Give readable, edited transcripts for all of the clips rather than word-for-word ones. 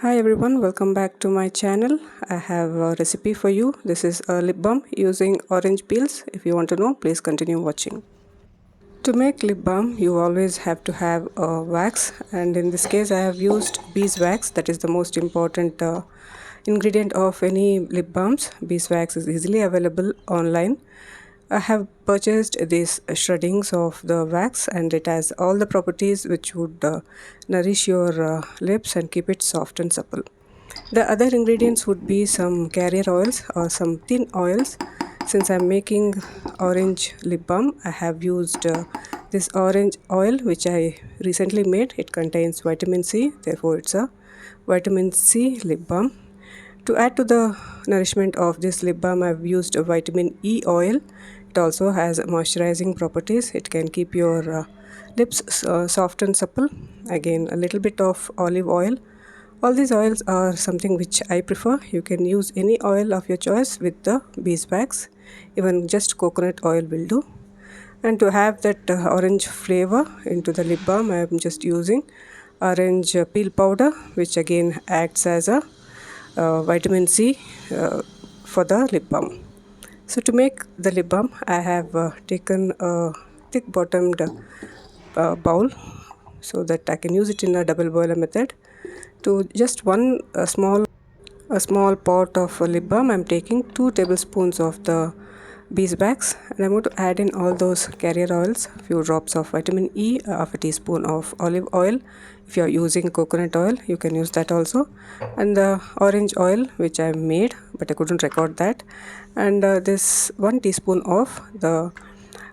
Hi everyone, welcome back to my channel. I have a recipe for you. This is a lip balm using orange peels. If you want to know, please continue watching. To make lip balm, you always have to have a wax, and in this case I have used beeswax. That is the most important ingredient of any lip balms. Beeswax is easily available online. I have purchased these shreddings of the wax, and it has all the properties which would nourish your lips and keep it soft and supple. The other ingredients would be some carrier oils or some thin oils. Since I'm making orange lip balm, I have used this orange oil which I recently made. It contains vitamin C, therefore it's a vitamin C lip balm. To add to the nourishment of this lip balm, I've used a vitamin E oil. It also has moisturizing properties. It can keep your lips soft and supple. Again, a little bit of olive oil. All these oils are something which I prefer. You can use any oil of your choice with the beeswax. Even just coconut oil will do. And to have that orange flavor into the lip balm, I am just using orange peel powder, which again acts as a vitamin C for the lip balm. So to make the lip balm, I have taken a thick bottomed bowl so that I can use it in a double boiler method. To just one small pot of lip balm, I'm taking 2 tablespoons of the beeswax, and I'm going to add in all those carrier oils, a few drops of vitamin E, half a teaspoon of olive oil. If you are using coconut oil, you can use that also, and the orange oil which I made but I couldn't record that, and this 1 teaspoon of the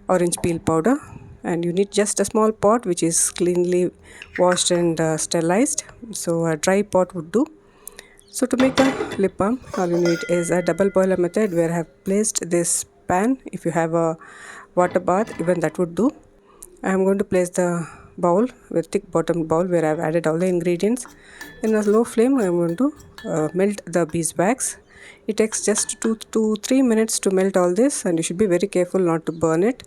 orange peel powder. And you need just a small pot which is cleanly washed and sterilized, so a dry pot would do. So to make the lip balm, all you need is a double boiler method where I have placed this pan. If you have a water bath, even that would do. I am going to place the bowl with thick bottom bowl where I have added all the ingredients. In a low flame, I am going to melt the beeswax. It takes just 2 to 3 minutes to melt all this, and you should be very careful not to burn it.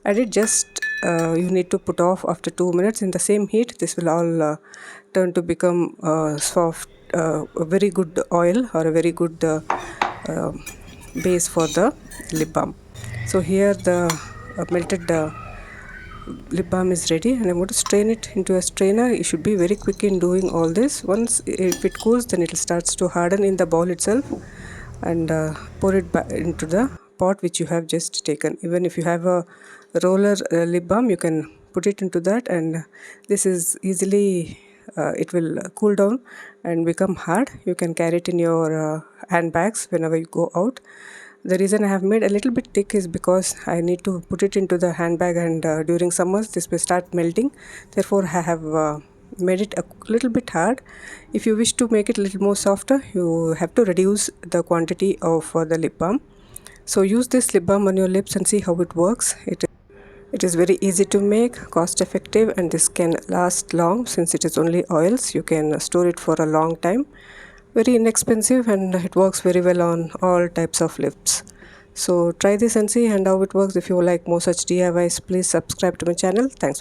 I did just you need to put off after 2 minutes in the same heat. This will all turn to become soft, a very good oil or a very good uh, base for the lip balm. So here the melted lip balm is ready, and I'm going to strain it into a strainer. You should be very quick in doing all this. Once if it cools, then it starts to harden in the bowl itself, and pour it back into the pot which you have just taken. Even if you have a roller lip balm, you can put it into that, and this is easily it will cool down and become hard. You can carry it in your handbags whenever you go out. The reason I have made a little bit thick is because I need to put it into the handbag, and during summers this will start melting. Therefore I have made it a little bit hard. If you wish to make it a little more softer, you have to reduce the quantity of the lip balm. So use this lip balm on your lips and see how it works. It is very easy to make, cost effective, and this can last long since it is only oils. You can store it for a long time. Very inexpensive, and it works very well on all types of lips. So try this and see and how it works. If you like more such DIYs, please subscribe to my channel. Thanks for